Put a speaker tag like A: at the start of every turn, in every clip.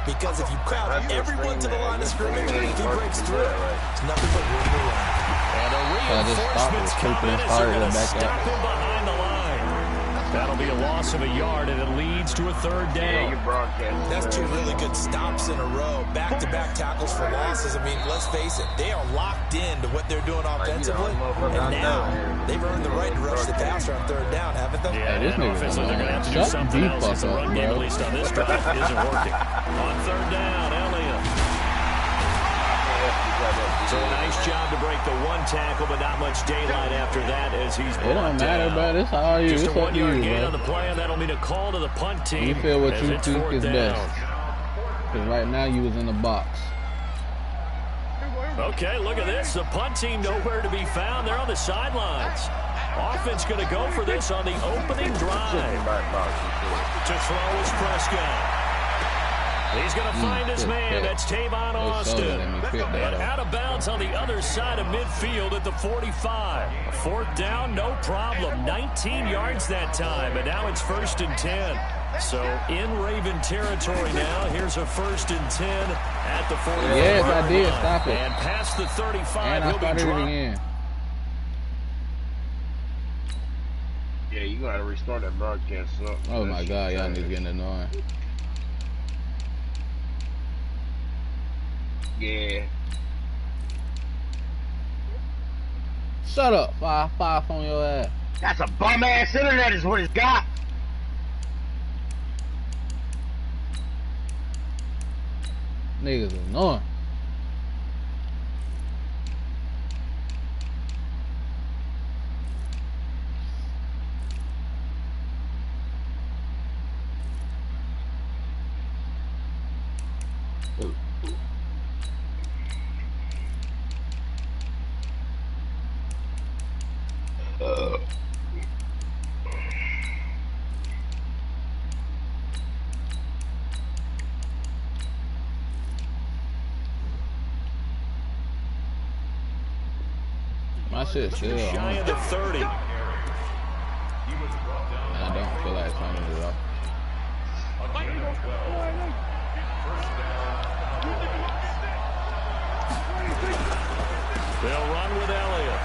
A: Because if you crowd everyone to the line of scrimmage, if he breaks through, it's nothing but room to run.
B: And a reinforcement's coming as they're going to stop him behind the line. That'll be a loss of a yard, and it leads to a third down.
A: That's two really good stops in a row. Back-to-back tackles for losses. I mean, let's face it, they are locked into what they're doing offensively. And now they've earned the right to rush the passer on third down, haven't they?
B: Yeah, and offensively, they're going to have to do something else as the run game, at least on this drive, isn't working. On third down, Elliott. So a nice job to break the one tackle, but not much daylight after that as he's brought down.
C: It don't matter, bro. It's all you.
B: Just
C: it's
B: a 1 yard gain
C: bro.
B: on the play, and that'll mean a call to the punt team.
C: You feel what you think is best. Because right now you was in the box.
B: Okay, look at this. The punt team nowhere to be found. They're on the sidelines. Offense going to go for this on the opening drive. To throw is Prescott. He's going to find his man. That's Tavon Austin. And out of bounds on the other side of midfield at the 45. A fourth down, no problem. 19 yards that time, and now it's 1st and 10. So in Raven territory now. Here's a 1st and 10 at the 45.
C: Yes, I did. Stop it.
B: And past the 35,
C: and I
B: he'll be
C: started it
B: dropped.
C: again.
D: Yeah, you got to restart that broadcast.
C: Oh my God, y'all niggas getting annoying.
D: Yeah.
C: Shut up. 5 on your ass.
D: That's a bum ass internet is what it's got.
C: Niggas annoying. My shit's still
B: Shy of the 30.
C: I don't feel like turning it off.
B: They'll run with Elliott.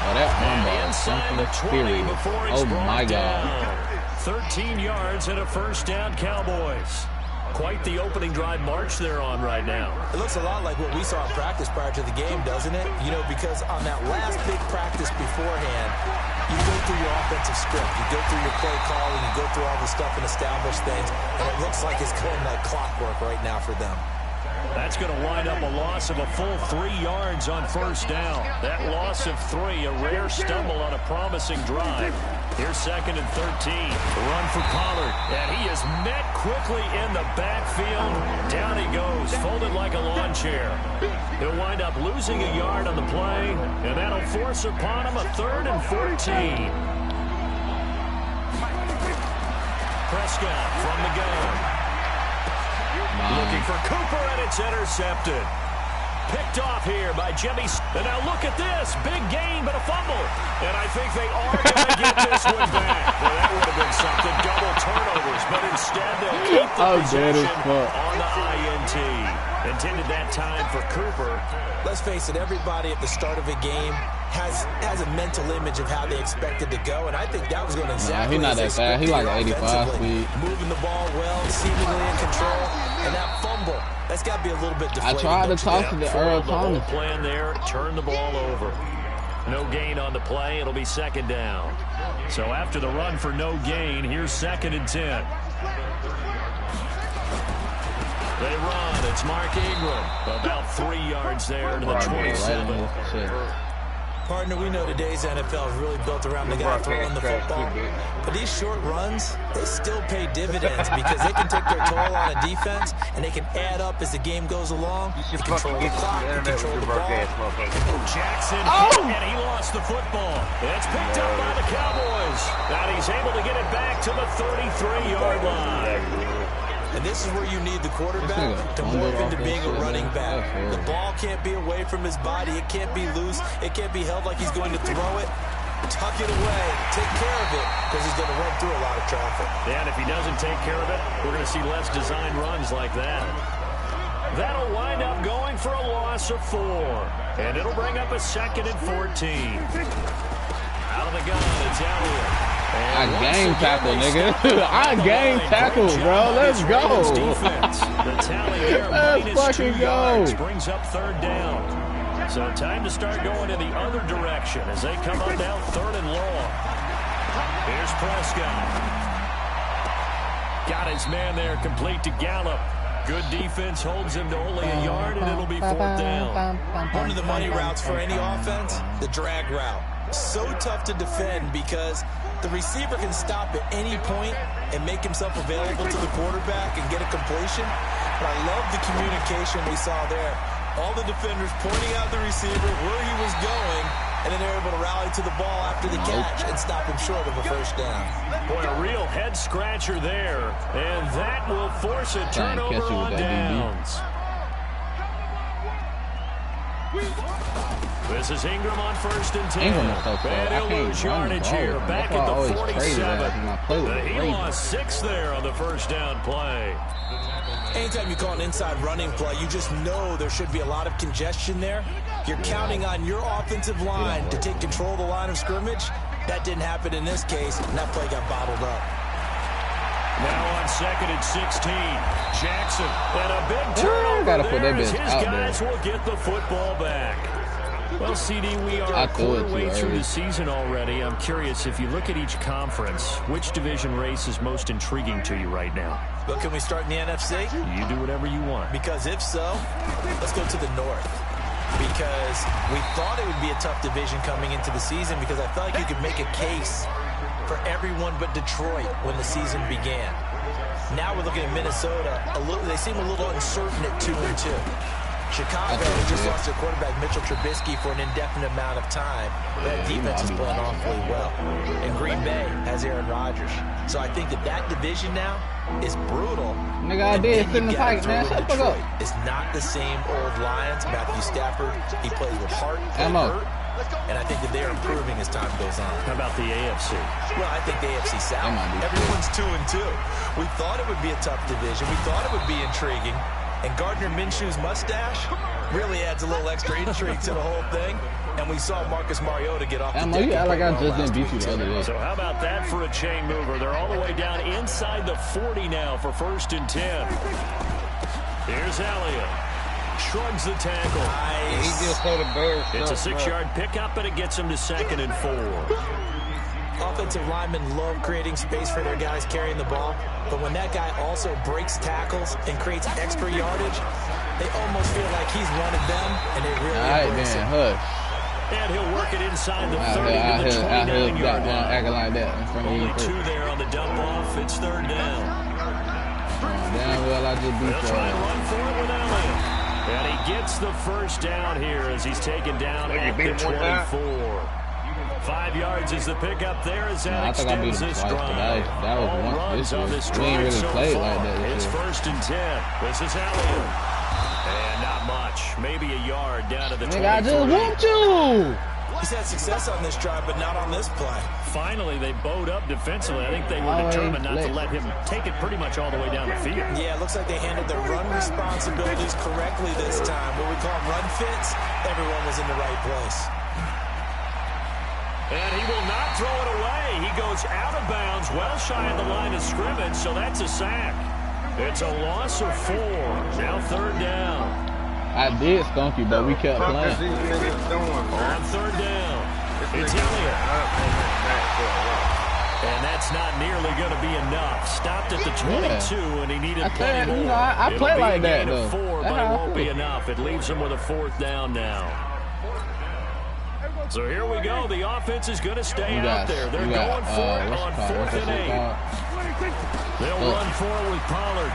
C: Oh, that
B: And inside the 20 before he's
C: oh my
B: brought
C: God.
B: down. 13 yards and a 1st down, Cowboys. Quite the opening drive march they're on right now.
A: It looks a lot like what we saw in practice prior to the game, doesn't it? You know, because on that last big practice beforehand, you go through your offensive script, you go through your play calling, you go through all the stuff and establish things, and it looks like it's going like clockwork right now for them.
B: That's going to wind up a loss of a full 3 yards on 1st down. That loss of 3, a rare stumble on a promising drive. Here's 2nd and 13. The run for Pollard, and he is met quickly in the backfield. Down he goes, folded like a lawn chair. He'll wind up losing a yard on the play, and that'll force upon him a 3rd and 14. Prescott from the gun. Looking for Cooper, and it's intercepted. Picked off here by Jimmy. And now look at this. Big gain, but a fumble. And I think they are going to get this one back. Well, that would have been something. Double turnovers, but instead they'll keep the possession on the INT. Intended that time for Cooper.
A: Let's face it, everybody at the start of a game has a mental image of how they expect it to go, and I think that was going to exactly
C: he's not that fast. He's like 85 speed.
A: Moving the ball well, seemingly in control, and that fumble, that's got to be a little bit deflating.
C: I tried to toss it to Earl Thomas.
B: The plan there, turn the ball over. No gain on the play. It'll be 2nd down. So after the run for no gain, here's 2nd and 10. They run. It's Mark Ingram. About 3 yards there to the 27.
A: Partner, we know today's NFL is really built around the guy throwing the football. But these short runs, they still pay dividends because they can take their toll on a defense, and they can add up as the game goes along. They control the clock, they control the ball.
B: Jackson hit, and he lost the football. It's picked up by the Cowboys. And he's able to get it back to the 33-yard line.
A: And this is where you need the quarterback to morph into being a running back. The ball can't be away from his body. It can't be loose. It can't be held like he's going to throw it. tuck it away, take care of it, because he's going to run through a lot of traffic.
B: Yeah, and if he doesn't take care of it, we're going to see less design runs like that. That'll wind up going for a loss of 4. And it'll bring up a 2nd and 14. Out of the gun, it's Elliott.
C: I game tackle, nigga. I game tackle, bro. Let's go. Let's fucking go.
B: Brings up 3rd down. So time to start going in the other direction as they come up now 3rd and long. Here's Prescott. Got his man there, complete to Gallup. Good defense holds him to only a yard, and it'll be 4th down.
A: One of the money routes for any offense, the drag route. So tough to defend because the receiver can stop at any point and make himself available to the quarterback and get a completion. But I love the communication we saw there. All the defenders pointing out the receiver, where he was going, and then they're able to rally to the ball after the catch and stop him short of a 1st down.
B: Boy, a real head-scratcher there, and that will force a turnover on downs. This is Ingram on 1st and 10. And he'll lose yardage here, back at the 47. He lost 6 there on the 1st down play.
A: Anytime you call an inside running play, you just know there should be a lot of congestion there. You're counting on your offensive line to take control of the line of scrimmage. That didn't happen in this case, and that play got bottled up.
B: Now on 2nd and 16, Jackson, and a big turnover there as his guys will get the football back. Well, CD, we are a quarter way through the season already. I'm curious, if you look at each conference, which division race is most intriguing to you right now?
A: But can we start in the NFC?
B: You do whatever you want.
A: Because if so, let's go to the North. Because we thought it would be a tough division coming into the season because I felt like you could make a case for everyone but Detroit when the season began. Now we're looking at Minnesota. They seem a little uncertain at 2-2. Chicago just lost their quarterback, Mitchell Trubisky, for an indefinite amount of time. That defense is playing awfully well. And Green Bay has Aaron Rodgers. So I think that division now is brutal.
C: Nigga, I did sit in the fight, man. Shut the fuck up.
A: It's not the same old Lions. Matthew Stafford, he plays with heart, hurt. And I think that they're improving as time goes on.
B: How about the AFC?
A: Well, I think the AFC South. Everyone's 2-2. We thought it would be a tough division. We thought it would be intriguing. And Gardner Minshew's mustache really adds a little extra intrigue to the whole thing. And we saw Marcus Mariota get off the deck.
C: You act like I just didn't beat you the other day.
B: So how about that for a chain mover? They're all the way down inside the 40 now for 1st and 10. Here's Elliott. Shrugs the tackle.
D: He just had a bear.
B: It's a 6-yard pickup, and it gets him to 2nd and 4.
A: Offensive linemen love creating space for their guys carrying the ball, but when that guy also breaks tackles and creates extra yardage, they almost feel like he's one of them, and they really embrace it.
B: And he'll work it inside the 30 to the 29-yard line.
C: Acting like that in front of you.
B: Only 2 there on the dump off. It's 3rd down.
C: Damn well, I just beat you.
B: They'll try and run for it with Elliott. And he gets the 1st down here as he's taken down at the 24. 5 yards is the pickup there as that extends this drive.
C: That was
B: all
C: one.
B: runs on this
C: We ain't
B: drive
C: really
B: so
C: played
B: far.
C: like that.
B: It's 1st and 10. This is Elliott. And not much. Maybe a yard down to the 23.
C: Nigga, I just want you.
A: He's had success on this drive, but not on this play.
B: Finally, they bowed up defensively. I think they were determined not to let him take it pretty much all the way down the field.
A: Yeah, it looks like they handled their run responsibilities correctly this time. What we call run fits, everyone was in the right place.
B: And he will not throw it away. He goes out of bounds, well shy of the line of scrimmage, so that's a sack. It's a loss of 4. Now 3rd down.
C: I did stunk you, but we kept playing.
B: On 3rd down, it's Elliott. And that's not nearly going to be enough. Stopped at the 22, and he needed plenty more.
C: You know, I play like that, though.
B: 4, but it won't be enough. It leaves him with a 4th down now. So here we go. The offense is going to stay out there. They're going for it on 4th and 8. They'll run for it with Pollard.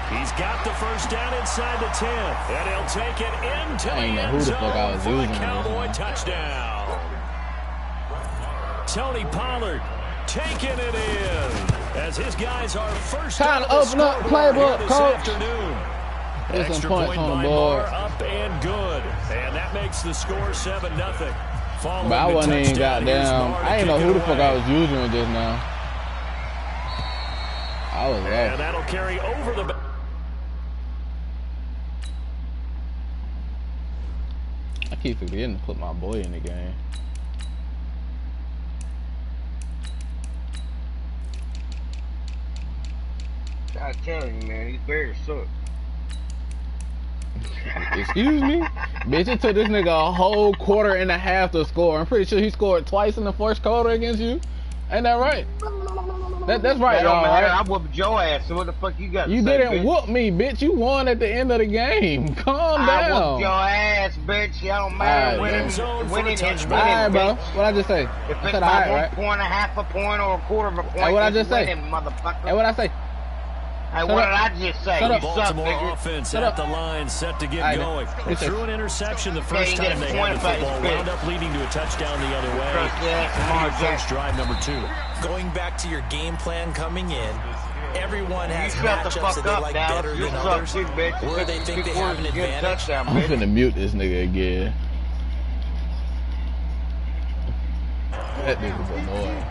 B: He's got the 1st down inside the 10. And he'll take it into the end zone for the Cowboy touchdown. Tony Pollard taking it in as his guys are first
C: time to open up playbook, coach.
B: Extra point on the board. Up and good. And that makes the score 7-0.
C: But I wasn't even goddamn. I didn't know who the fuck I was using just now. I was low.
B: And that'll carry over the.
C: I keep forgetting to put my boy in the game.
D: I'm telling you, man, these Bears suck.
C: Excuse me? Bitch, it took this nigga a whole quarter and a half to score. I'm pretty sure he scored twice in the first quarter against you. Ain't that right? That's right, y'all, right?
D: I whooped your ass, so what the fuck you got to
C: You
D: say,
C: didn't
D: bitch?
C: whoop me, bitch. You won at the end of the game. Calm down.
D: I whooped your ass, bitch. You don't matter. Winning is winning,
C: alright, bro. What'd I just say?
D: If
C: I
D: it's
C: said
D: by
C: alright,
D: 1 point, a half a point, or a quarter of a point,
C: hey, what'd I just say?
D: Winning, motherfucker.
C: Hey, what'd I say?
D: Hey, what did I just say?
C: Shut
D: You
C: up.
D: suck,
B: Baltimore
D: nigga.
B: offense at the line, set to get going. They threw an interception the first time they had the football, wound up leading to a touchdown the other way. First drive number 2.
A: Going back to your game plan coming in, everyone has
D: shut the
A: matchups
D: fuck
A: that they
D: up,
A: like
D: Dallas.
A: better
D: You
A: than
D: suck
A: others,
D: too, bitch.
A: or they think they have an advantage.
C: I'm finna mute this nigga again. That nigga's annoying.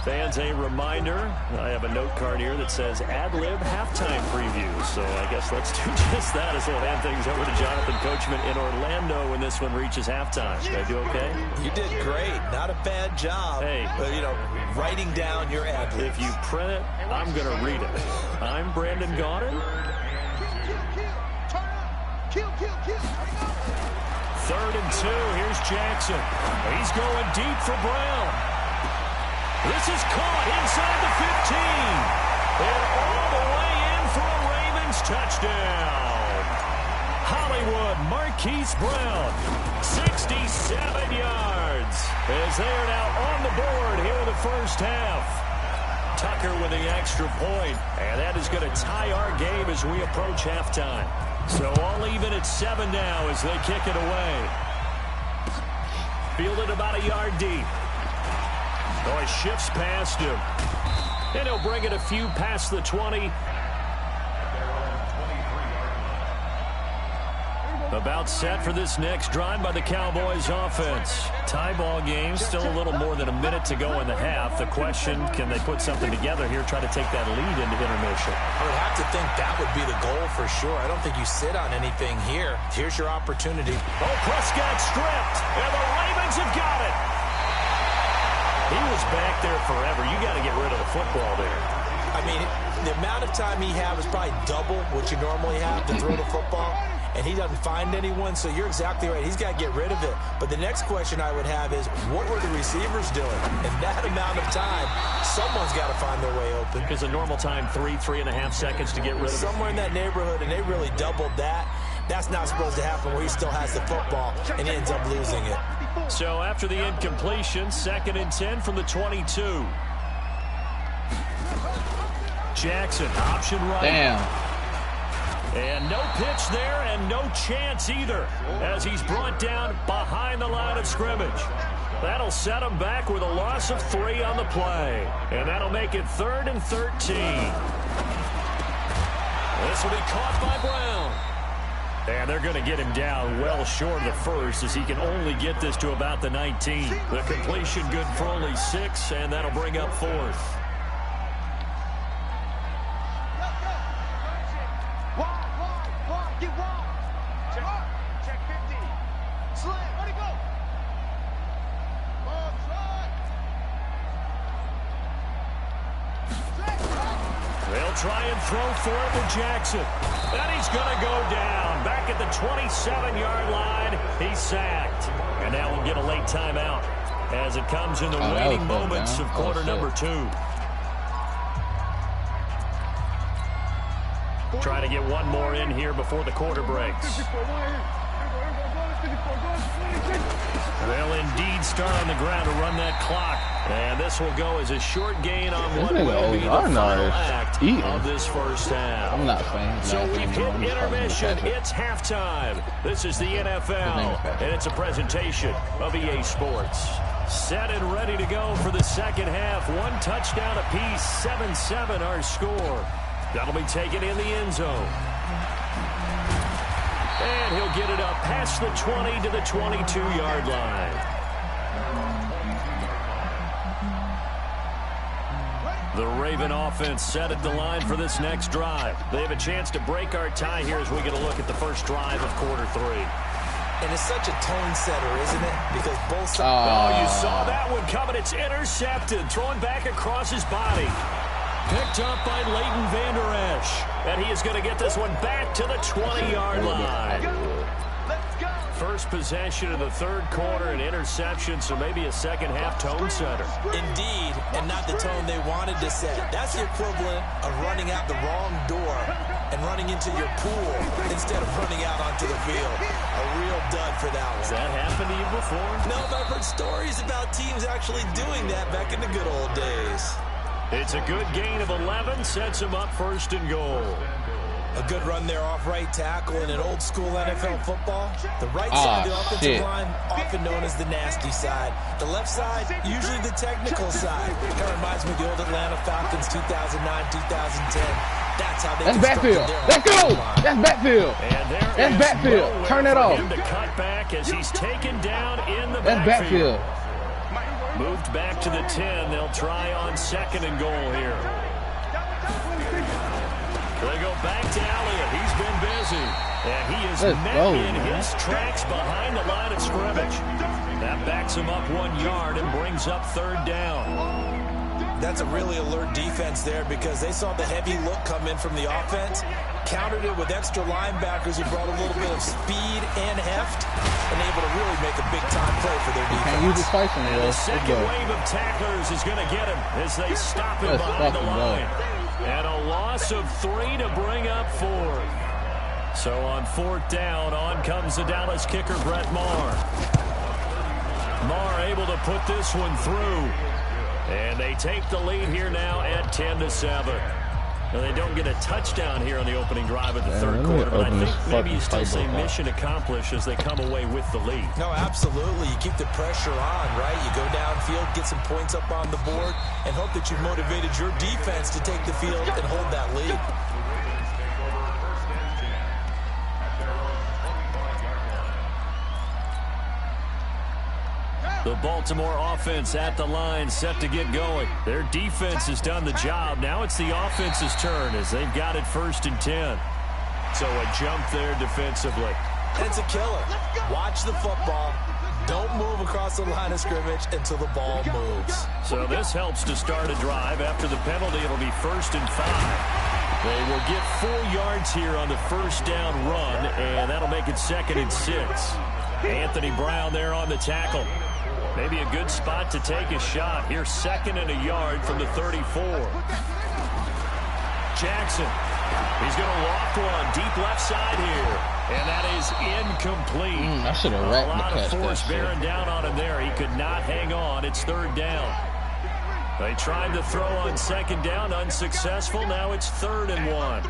B: Fans, a reminder, I have a note card here that says ad-lib halftime preview. So I guess let's do just that as we'll hand things over to Jonathan Coachman in Orlando when this one reaches halftime. Did I do okay?
A: You did great. Not a bad job.
B: Hey.
A: But, you know, writing down your ad-libs.
B: If you print it, I'm going to read it. I'm Brandon Gaudin. Third and 2. Here's Jackson. He's going deep for Brown. This is caught inside the 15. And all the way in for a Ravens touchdown. Hollywood Marquise Brown, 67 yards. As they are now on the board here in the first half. Tucker with the extra point. And that is going to tie our game as we approach halftime. So all even at 7 now as they kick it away. Fielded about a yard deep. Oh, he shifts past him. And he'll bring it a few past the 20. About set for this next drive by the Cowboys offense. Tie ball game, still a little more than a minute to go in the half. The question, can they put something together here, try to take that lead into intermission?
A: I would have to think that would be the goal for sure. I don't think you sit on anything here. Here's your opportunity.
B: Oh, Prescott stripped, and the Ravens have got it. He was back there forever. You got to get rid of the football there.
A: I mean, the amount of time he had was probably double what you normally have to throw the football, and he doesn't find anyone, so you're exactly right. He's got to get rid of it. But the next question I would have is, what were the receivers doing? In that amount of time, someone's got to find their way open.
B: Because a normal time, 3.5 seconds to get rid of it.
A: Somewhere in that neighborhood, and they really doubled that. That's not supposed to happen where he still has the football, and he ends up losing it.
B: So after the incompletion, 2nd and 10 from the 22. Jackson, option right.
C: Damn.
B: And no pitch there and no chance either as he's brought down behind the line of scrimmage. That'll set him back with a loss of 3 on the play. And that'll make it 3rd and 13. This will be caught by Brown. And they're going to get him down well short of the first as he can only get this to about the 19. The completion good for only 6, and that'll bring up 4th. They'll try and throw for it to Jackson. And he's going to go down. Back at the 27-yard line, he's sacked. And now we'll get a late timeout as it comes in the waning moments of quarter number 2. Trying to get one more in here before the quarter breaks. They'll indeed start on the ground to run that clock. And this will go as a short gain on what will be the final act of this first half.
C: I'm not saying.
B: So we've hit intermission. It's halftime. This is the NFL, and it's a presentation of EA Sports. Set and ready to go for the second half. 1 touchdown apiece, 7-7 our score. That'll be taken in the end zone. And he'll get it up past the 20 to the 22-yard line. The Raven offense set at the line for this next drive. They have a chance to break our tie here as we get a look at the first drive of quarter 3.
A: And it's such a tone setter, isn't it? Because both sides...
B: Oh, you saw that one coming. It's intercepted. Thrown back across his body. Picked up by Leighton Vander Esch. And he is going to get this one back to the 20-yard line. First possession of the third quarter, an interception, so maybe a second-half tone setter.
A: Indeed, and not the tone they wanted to set. That's the equivalent of running out the wrong door and running into your pool instead of running out onto the field. A real dud for that one.
B: Has that happened to you before?
A: No, but I've heard stories about teams actually doing that back in the good old days.
B: It's a good gain of 11, sets him up first and goal.
A: A good run there off right tackle in an old-school NFL football. The right side of the offensive line, often known as the nasty side. The left side, usually the technical side. Kind of reminds me of the old Atlanta Falcons 2009, 2010. That's how they
C: backfield. Let's go. That's backfield.
B: And
C: that's backfield. Turn it off.
B: To cut back as he's taken down in the
C: that's backfield.
B: Moved back to the 10. They'll try on second and goal here. They go back to Elliott. He's been busy. And he is met in his tracks behind the line of scrimmage. That backs him up 1 yard and brings up third down.
A: That's a really alert defense there because they saw the heavy look come in from the offense, countered it with extra linebackers who brought a little bit of speed and heft, and able to really make a big-time play for their defense.
C: Can't use his fighting,
B: and the second wave of tacklers is going to get him as they stop him behind the line. And a loss of 3 to bring up 4. So on fourth down, on comes the Dallas kicker, Brett Maher. Maher able to put this one through. And they take the lead here now at 10-7. Now they don't get a touchdown here on the opening drive of the third quarter, but I think maybe you still say mission accomplished as they come away with the lead.
A: No, absolutely. You keep the pressure on, right? You go downfield, get some points up on the board, and hope that you've motivated your defense to take the field and hold that lead.
B: The Baltimore offense at the line, set to get going. Their defense has done the job. Now it's the offense's turn as they've got it first and 10. So a jump there defensively.
A: And it's a killer. Watch the football. Don't move across the line of scrimmage until the ball moves.
B: So this helps to start a drive. After the penalty, it'll be first and 5. They will get 4 yards here on the first down run, and that'll make it second and 6. Anthony Brown there on the tackle. Maybe a good spot to take a shot. Here, second and a yard from the 34. Jackson. He's going to loft one deep left side here. And that is incomplete.
C: I should have wrapped
B: a lot
C: the
B: of force
C: that
B: bearing down on him there. He could not hang on. It's third down. They tried to throw on second down. Unsuccessful. Now it's 3rd and 1.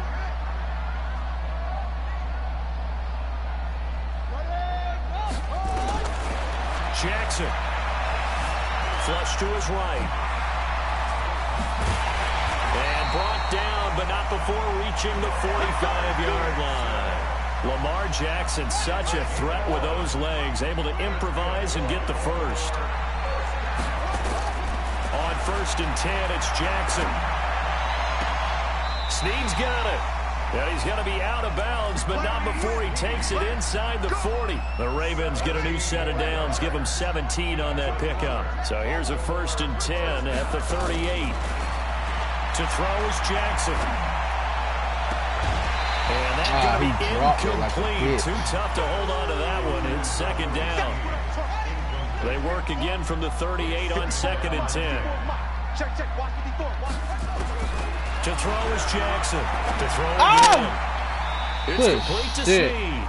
B: Jackson. Flush to his right. And brought down, but not before reaching the 45-yard line. Lamar Jackson, such a threat with those legs, able to improvise and get the first. On first and 10, it's Jackson. Snead's got it. And he's going to be out of bounds, but not before he takes it inside the 40. The Ravens get a new set of downs, give them 17 on that pickup. So here's a first and 10 at the 38. To throw is Jackson. And that's going to be incomplete. Too tough to hold on to that one. It's second down. They work again from the 38 on second and 10. To throw is Jackson. To throw again. It's complete to Snead.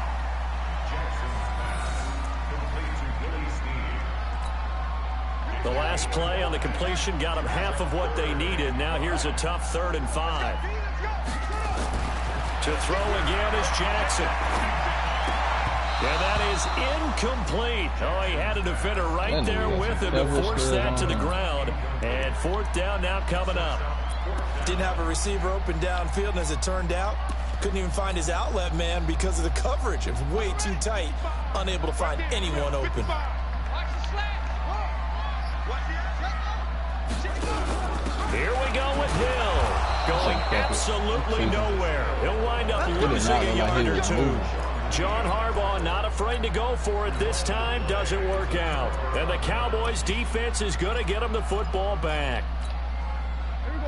B: The last play on the completion got them half of what they needed. Now here's a tough 3rd and 5. To throw again is Jackson. And that is incomplete. Oh, he had a defender right there with him to force that to the ground. And 4th down now coming up.
A: Didn't have a receiver open downfield, and as it turned out, Couldn't even find his outlet man because of the coverage. It was way too tight. Unable to find anyone open.
B: Here we go with Hill. Going absolutely nowhere. He'll wind up losing a yard or two. John Harbaugh not afraid to go for it this time. Doesn't work out. And the Cowboys defense is going to get him the football back.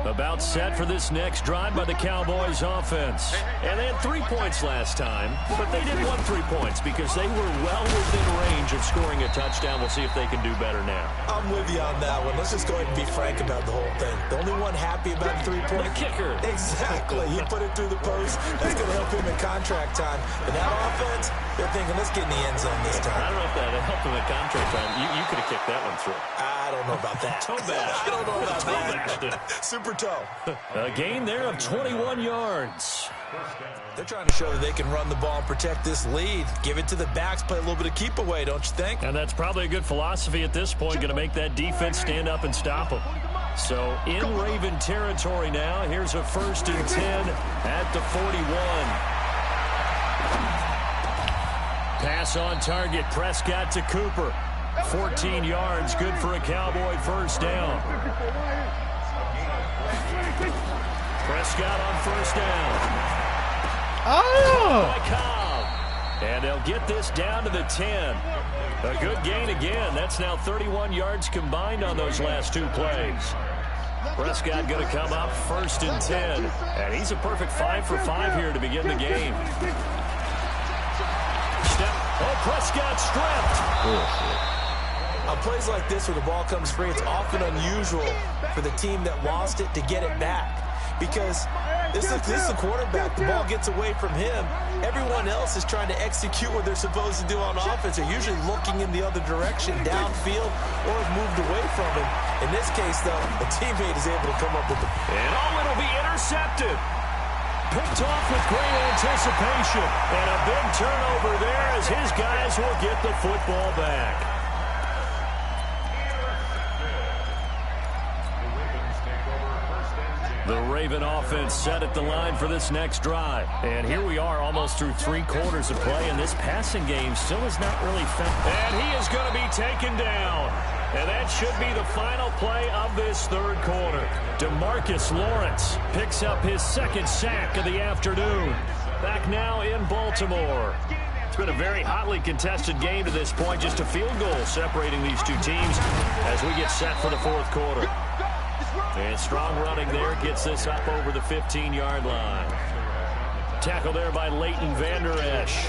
B: About set for this next drive by the Cowboys offense. And they had 3 points last time, but they didn't want 3 points because they were well within range of scoring a touchdown. We'll see if they can do better now.
A: I'm with you on that one. Let's just go ahead and be frank about the whole thing. The only one happy about the 3-point.
B: The kicker.
A: Exactly. He put it through the post. That's going to help him in contract time. But that offense, they're thinking, let's get in the end zone this time.
B: I don't know if that helped him in contract time. You could have kicked that one through.
A: I don't know about that.
B: Toe bash.
A: I don't know about that. Super toe.
B: A gain there of 21 yards.
A: They're trying to show that they can run the ball and protect this lead. Give it to the backs, play a little bit of keep away, don't you think?
B: And that's probably a good philosophy at this point, going to make that defense stand up and stop them. So in Raven territory now, here's a 1st and 10 at the 41. Pass on target, Prescott to Cooper. 14 yards, good for a Cowboy first down. Prescott on first down.
C: Oh!
B: By Cobb. And they'll get this down to the 10. A good gain again. That's now 31 yards combined on those last 2 plays. Prescott going to come up 1st and 10. And he's a perfect 5 for 5 here to begin the game. Prescott stripped.
A: On plays like this where the ball comes free, it's often unusual for the team that lost it to get it back. Because this is the quarterback. The ball gets away from him. Everyone else is trying to execute what they're supposed to do on offense. They're usually looking in the other direction, downfield, or have moved away from him. In this case, though, a teammate is able to come up with the...
B: And it'll be intercepted. Picked off with great anticipation. And a big turnover there as his guys will get the football back. The Raven offense set at the line for this next drive. And here we are almost through 3 quarters of play, and this passing game still is not really found. And he is going to be taken down. And that should be the final play of this 3rd quarter. DeMarcus Lawrence picks up his 2nd sack of the afternoon. Back now in Baltimore. It's been a very hotly contested game to this point. Just a field goal separating these 2 teams as we get set for the 4th quarter. And strong running there gets this up over the 15-yard line. Tackle there by Leighton Vander Esch.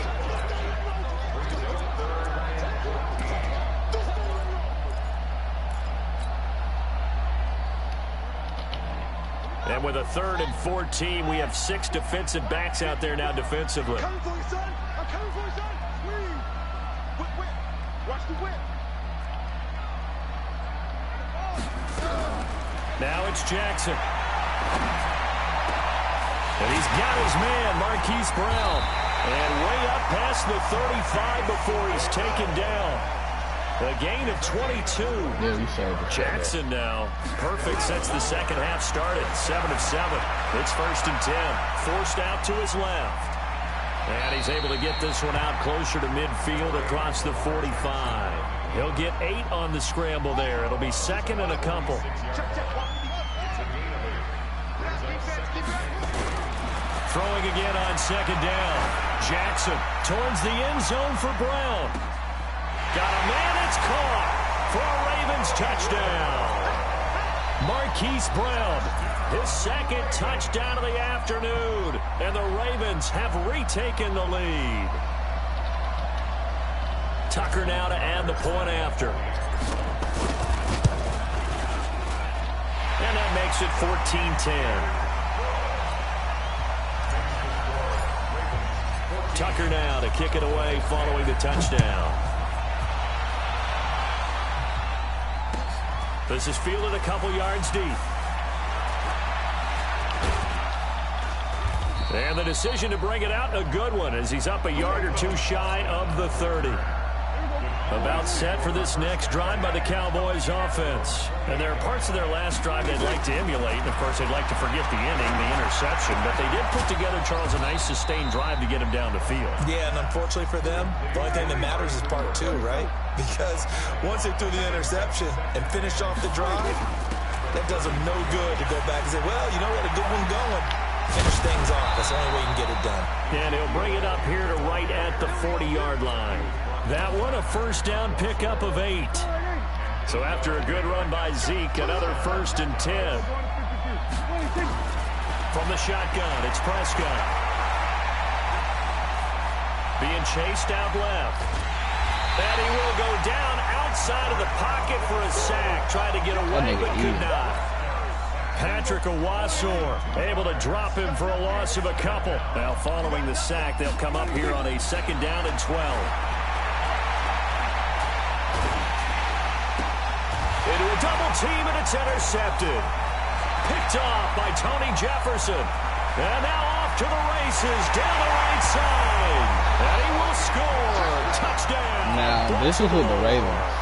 B: And with a 3rd and 14, we have 6 defensive backs out there now defensively.
E: I'm coming for you, son. I'm coming for you, son. Whip. Watch the whip.
B: Now it's Jackson. And he's got his man, Marquise Brown. And way up past the 35 before he's taken down. A gain of 22.
C: Yeah, we saw it.
B: Jackson now. Perfect since the second half started. 7 of 7. It's 1st and 10. Forced out to his left. And he's able to get this one out closer to midfield across the 45. He'll get 8 on the scramble there. It'll be 2nd and a couple. Throwing again on 2nd down. Jackson towards the end zone for Brown. Got a man, it's caught for a Ravens touchdown. Marquise Brown, his 2nd touchdown of the afternoon. And the Ravens have retaken the lead. Tucker now to add the point after. And that makes it 14-10. Tucker now to kick it away following the touchdown. This is fielded a couple yards deep. And the decision to bring it out, a good one, as he's up a yard or 2 shy of the 30. About set for this next drive by the Cowboys offense. And there are parts of their last drive they'd like to emulate. And, of course, they'd like to forget the inning, the interception. But they did put together, Charles, a nice sustained drive to get them down the field.
A: Yeah, and unfortunately for them, the only thing that matters is part two, right? Because once they threw the interception and finished off the drive, that does them no good to go back and say, well, you know what, a good one going. Finish things off. That's the only way you can get it done.
B: And he'll bring it up here to right at the 40-yard line. That one a first down pickup of 8. So after a good run by Zeke, another 1st and 10. From the shotgun, it's Prescott. Being chased out left. And he will go down outside of the pocket for a sack. Tried to get away, but could not. Patrick Owasor able to drop him for a loss of a couple. Now following the sack, they'll come up here on a 2nd down and 12. Into a double team, and it's intercepted. Picked off by Tony Jefferson. And now off to the races, down the right side. And he will score. Touchdown.
C: Now, this is with the Ravens.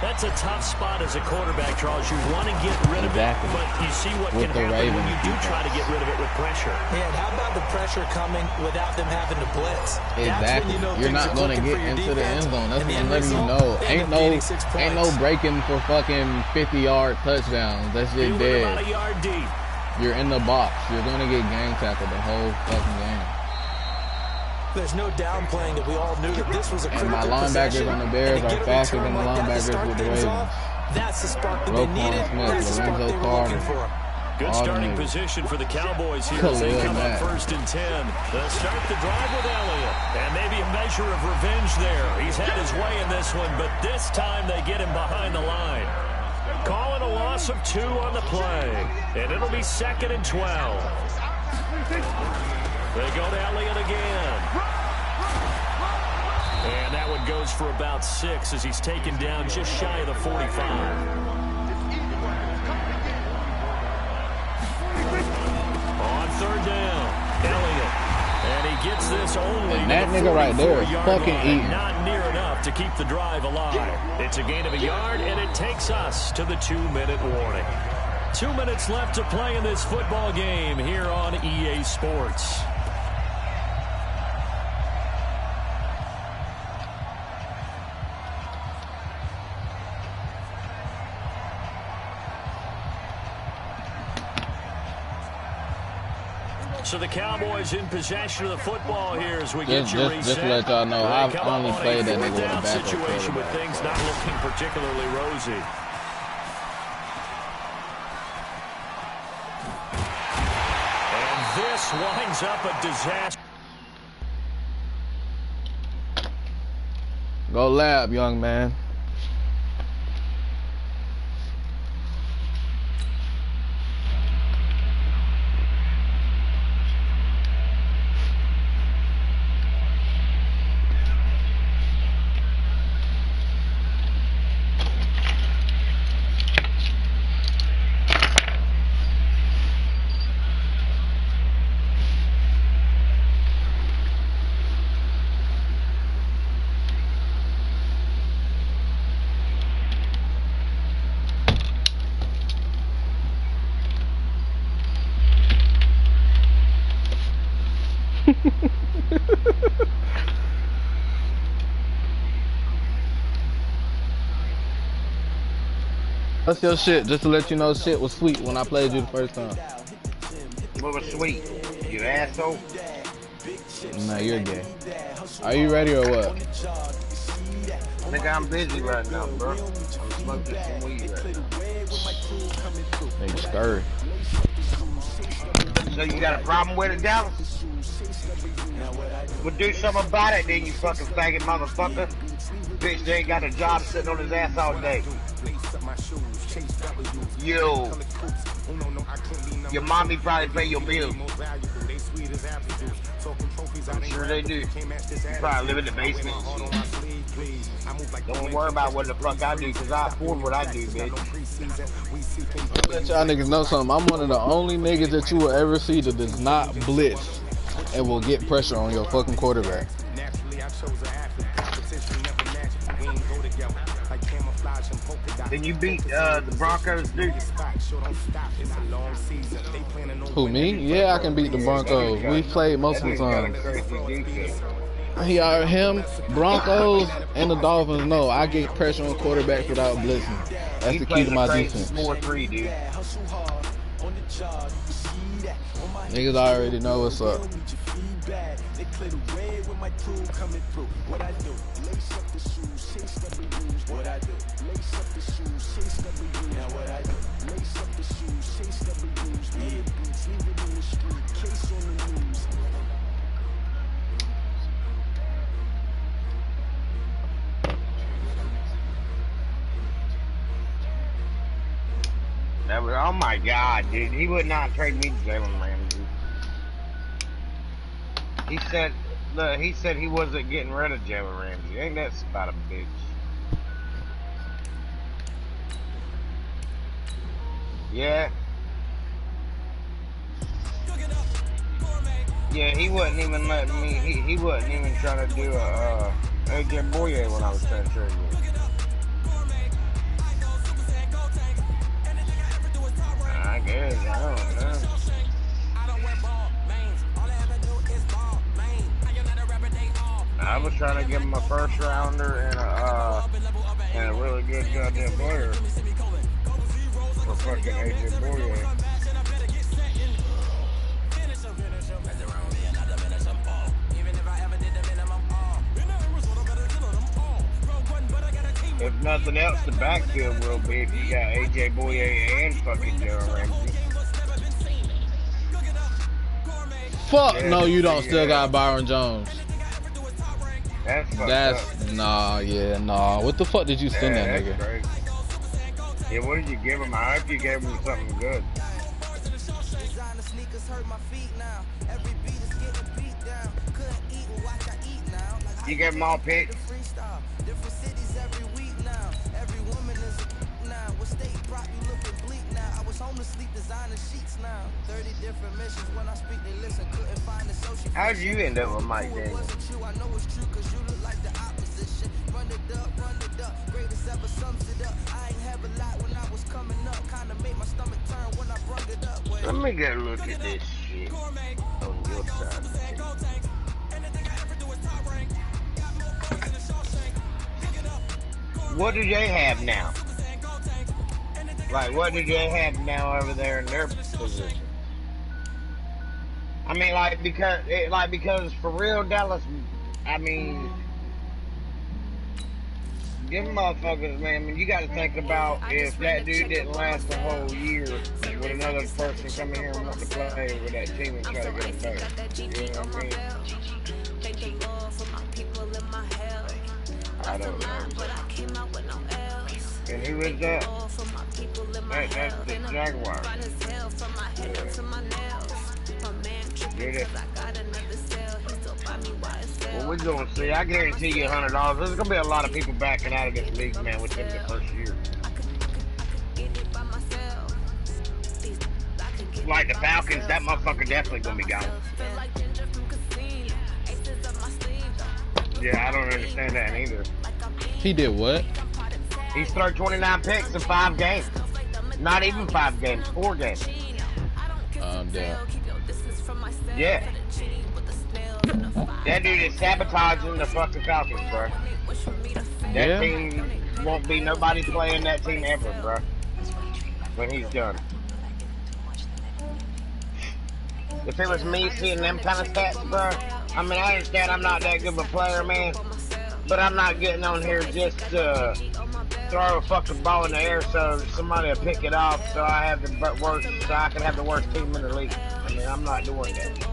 B: That's a tough spot as a quarterback, Charles. You want to get rid of it, but you see what can happen when you do try to get rid of it with pressure.
A: Man, how about the pressure coming without them having to blitz?
C: Exactly. You're not going to get into the end zone. That's what I'm letting you know. Ain't no breaking for fucking 50-yard touchdowns. That's just dead.
B: About a yard deep.
C: You're in the box. You're going to get gang tackled the whole fucking game.
A: There's no downplaying that we all knew that this was a critical
C: possession. And my linebackers on the Bears are faster than the linebackers with the Ravens.
A: That's the spark that they needed. That's the spark they were looking for.
B: Good starting position for the Cowboys here as they come up 1st and 10. They'll start the drive with Elliott. And maybe a measure of revenge there. He's had his way in this one, but this time they get him behind the line. Calling a loss of 2 on the play. And it'll be 2nd and 12. They go to Elliott again. And that one goes for about 6 as he's taken down just shy of the 45. On 3rd down, Elliott. And he gets this only
C: and that nigga right there is fucking eating.
B: Not near enough to keep the drive alive. It's a gain of a yard, and it takes us to the 2-minute warning. 2 minutes left to play in this football game here on EA Sports. So the Cowboys in possession of the football here as we get you reset.
C: Just to let y'all know, I've only played that nigga with a backup
B: situation with things not looking particularly rosy. And this winds up a disaster.
C: Go lab, young man. That's your shit, just to let you know shit was sweet when I played you the first time.
D: What was sweet? You asshole?
C: Nah, you're gay. Are you ready or what?
D: Nigga, I'm busy right now, bro. I'm smoking some weed right now.
C: Nigga scurry.
D: So you got a problem with it, Dallas? Well, do something about it, then, you fucking faggot motherfucker. Bitch, they ain't got a job sitting on his ass all day. Yo, your mommy probably pay your bills. I'm sure they do. You probably live in the basement. Don't worry about what the fuck I do, cause I afford what I do, bitch.
C: Let y'all niggas know something. I'm one of the only niggas that you will ever see that does not blitz and will get pressure on your fucking quarterback.
D: Then you beat the Broncos, dude.
C: Who, me? Yeah, I can beat the Broncos. We played multiple times. Him, Broncos, and the Dolphins. No, I get pressure on quarterbacks without blitzing. That's the key to my defense.
D: 4-3, dude.
C: Niggas already know what's up.
D: That was, oh my God, dude. He would not trade me to Jalen Ramsey. He said he wasn't getting rid of Jalen Ramsey. Ain't that about a bitch? Yeah. Yeah, he wasn't even letting me, he wasn't even trying to do a AJ Boye when I was trying to trade him. I guess, I don't know. I was trying to give him a first rounder and a really good goddamn player for fucking AJ Boye. If nothing else, the backfield will be if you got AJ Boye and fucking Jalen Ramsey.
C: Fuck
D: Yeah,
C: no, you don't. Still got Byron Jones.
D: That's
C: nah, yeah, nah. What the fuck did you send that nigga?
D: Crazy. Yeah, what did you give him? I hope you gave him something good. You gave him all picks? How'd you end up with Mike Daniels? Let me get a look at this shit on your side. What do they have now? Like, what do they have now over there in their position? I mean, because for real, Dallas, I mean, them motherfuckers, man, I mean, you got to think about if that dude didn't last a whole year with another person coming here and want to play with that team and try to get it better. You know what I mean? I don't know. And who is that? That's the Jaguar. Yeah. Well, we're going to see. I guarantee you $100. There's going to be a lot of people backing out of this league, man, within the first year. Like the Falcons, that motherfucker definitely going to be gone. Yeah, I don't understand that either.
C: He did what?
D: He's thrown 29 picks in 5 games. Not even 5 games, 4 games.
C: Damn.
D: Yeah. That dude is sabotaging the fucking Falcons, bro. That team won't be nobody playing that team ever, bro. When he's done. If it was me seeing them kind of stats, bro, I mean, I understand I'm not that good of a player, man. But I'm not getting on here just to throw a fucking ball in the air so somebody will pick it off so I have the worst, so I can have the worst team in the league. I mean, I'm not doing that.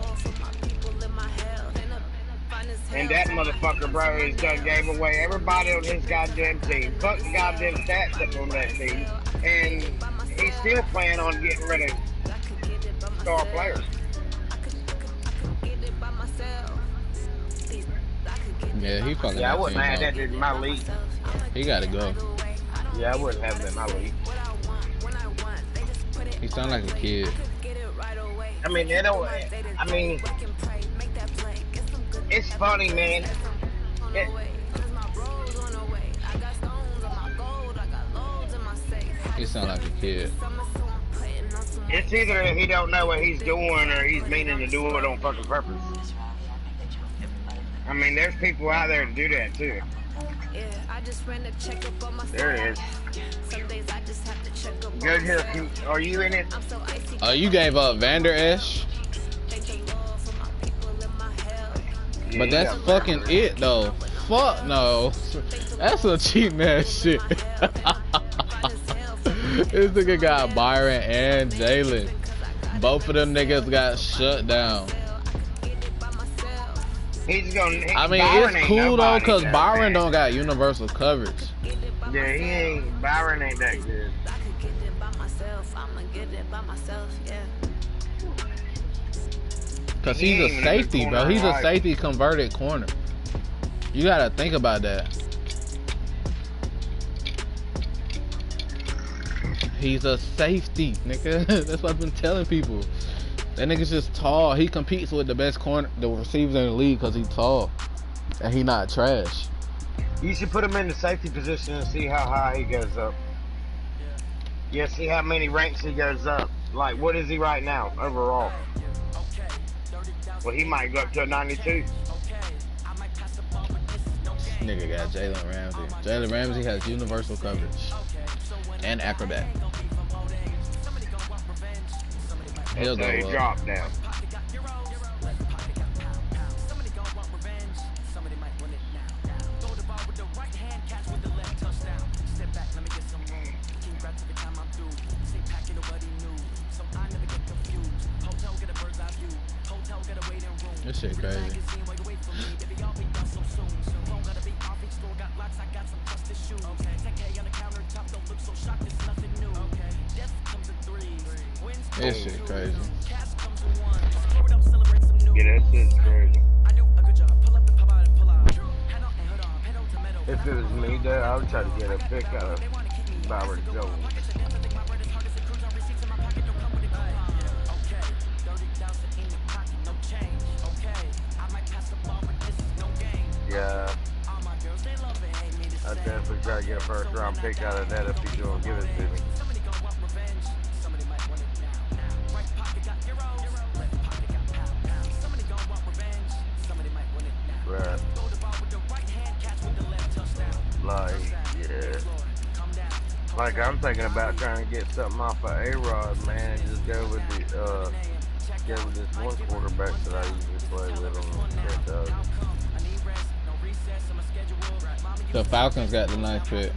D: And that motherfucker, bro, has done gave away everybody on his goddamn team. Fuck the goddamn stats up on that team. And he's still planning on getting rid of star players.
C: Yeah, he fucking.
D: Yeah, I wouldn't have that dude in my league.
C: He gotta go.
D: Yeah, I wouldn't have him in my league.
C: He sound like a kid.
D: I mean, they don't. I mean, it's funny, man.
C: He sound like a kid.
D: It's either he don't know what he's doing or he's meaning to do it on fucking purpose. I mean, there's people out there to do that too. There it is. Good here. Are you in it?
C: You gave up Vander Esch? But that's fucking it though. Fuck no. That's a cheating ass shit. This nigga got Byron and Jalen. Both of them niggas got shut down.
D: He's gonna.
C: I mean,
D: Byron
C: it's cool though, cause Byron
D: bad.
C: don't got universal coverage.
D: Yeah, he ain't. Byron ain't that good.
C: Cause he's a safety, bro. He's a safety converted corner. You gotta think about that. He's a safety, nigga. That's what I've been telling people. That nigga's just tall. He competes with the best corner, the receivers in the league, cause he's tall and he not trash.
D: You should put him in the safety position and see how high he goes up. Yeah, see how many ranks he goes up. Like, what is he right now overall? Well, he might go up to a 92.
C: Nigga got Jalen Ramsey. Jalen Ramsey has universal coverage and acrobat. He'll go
D: He
C: up.
D: dropped down.
C: This shit crazy. This shit crazy.
D: Yeah, that shit's crazy. If it was me, though, I would try to get a pick out of Byron Jones. Yeah. I definitely try to get a first round pick out of that if he's going to give it to me. Right. Like, yeah. Like, I'm thinking about trying to get something off of A-Rod, man, and just go with the, go with this one quarterback that I usually play with on the 10,000.
C: The Falcons got the ninth pick.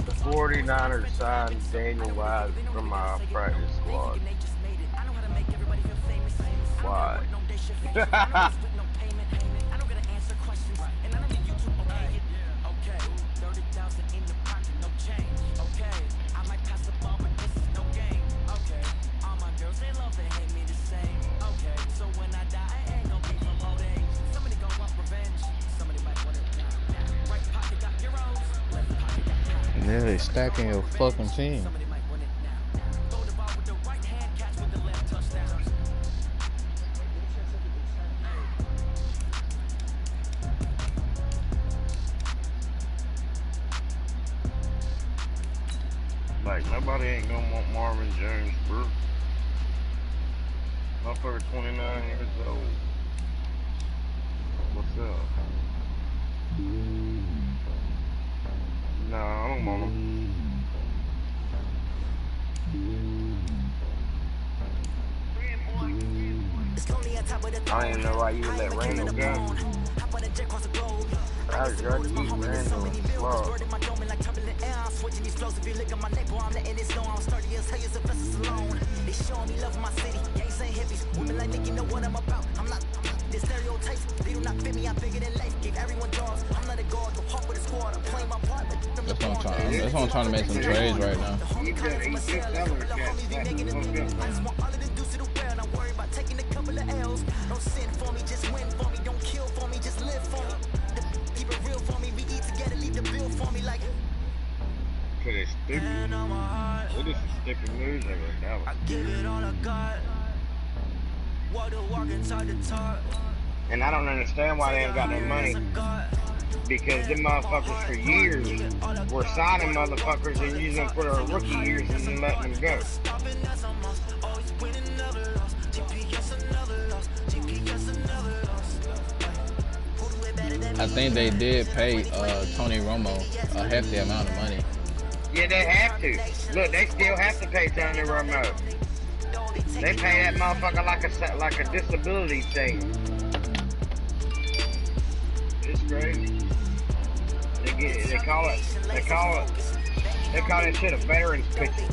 D: The 49ers signed Daniel Wise from my practice squad. Why?
C: Yeah, they stacking your fucking team.
D: Like, nobody ain't gonna want Marvin Jones, bro. Motherfucker 29 years old. What's up? No, I don't want him. I don't even know why you would let Randall go. I was trying to keep Randall slow.
F: The stereotypes, they do not fit me. I'm bigger than life. Gave everyone jobs. I'm not a god. Go hop with a squad. I'm playing my part.
C: That's why I'm trying to make some trades right now.
D: He just
F: I just want all of the dudes to the world. I'm worried about taking a couple of L's. Don't sin for me, just win for me. Don't kill for me, just live for me. Keep it real for me. We eat together, leave the bill for me like.
D: Cause it's stupid. What is the stupid news ever?
F: I give it all I got. Walk the walk and talk the talk.
D: And I don't understand why they ain't got no money. Because them motherfuckers for years were signing motherfuckers and using them for their rookie years and then letting them go.
C: I think they did pay Tony Romo a hefty amount of money.
D: Yeah, they have to. Look, they still have to pay Tony Romo. They pay that motherfucker like a disability thing. It's crazy. They call that shit a veterans picture.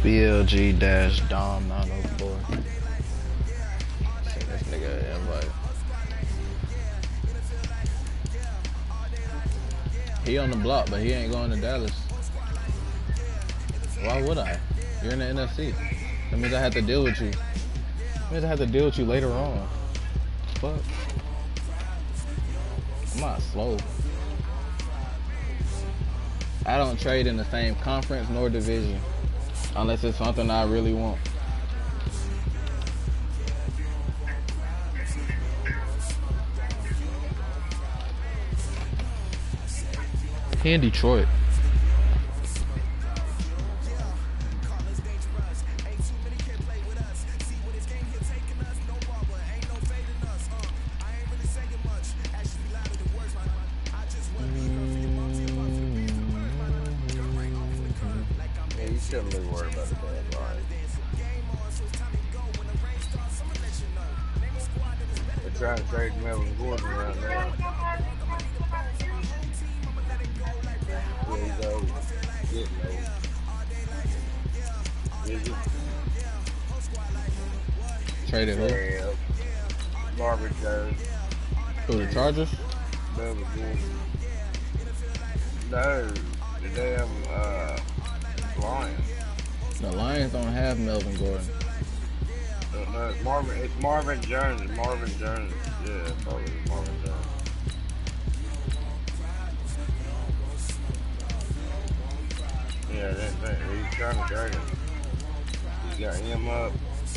C: BLG-Dom 904. Send this nigga an invite. He on the block, but he ain't going to Dallas. Why would I? You're in the NFC. That means I have to deal with you. That means I have to deal with you later on. Fuck. I'm not slow. I don't trade in the same conference nor division. Unless it's something I really want. He in Detroit.
D: Shouldn't be worried about the bad line. They're trying to trade Melvin Gordon around now. Yeah, he's old. Getting old. Is he?
C: Traded who?
D: Yeah. Marvin Jones.
C: Who, the Chargers?
D: Melvin Gordon. No. The damn, Lions.
C: The Lions don't have Melvin Gordon.
D: No, it's Marvin Jones. Marvin Jones. Yeah, probably Marvin Jones. Yeah, he's trying to trade him. He's got him up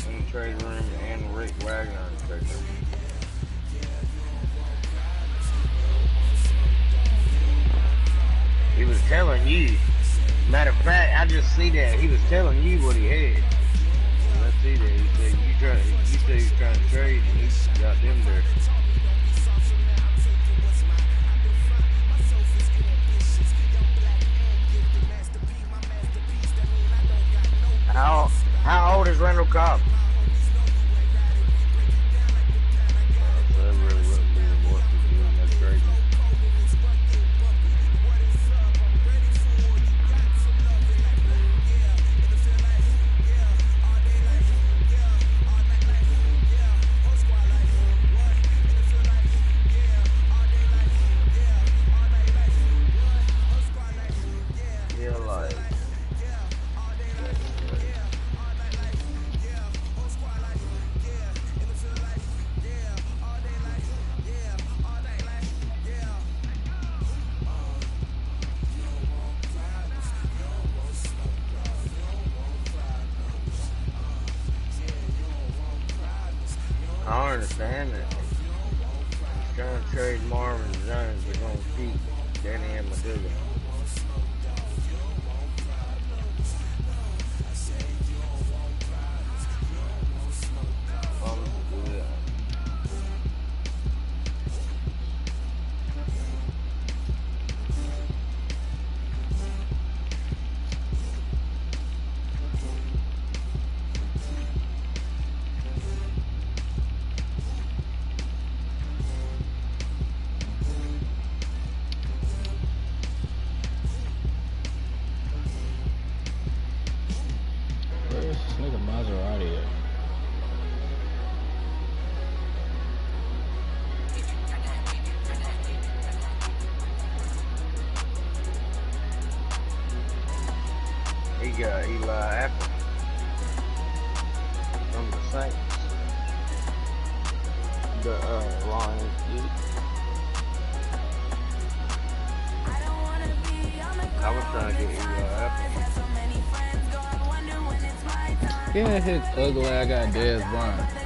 D: in the trade room and Rick Wagner in the trade room. He was telling you. Matter of fact, I just see that he was telling you what he had. I see that he said you said he was trying to trade, and he got them there. How old is Randall Cobb? That really wouldn't be the worst of doing that trade. I don't understand that. He's trying to trade Marvin Jones. They're going to keep Danny Amendola. Eli Apple from the Saints. The Lions did. I was
G: trying to get
C: Yeah, his ugly. I got Dez Bryant.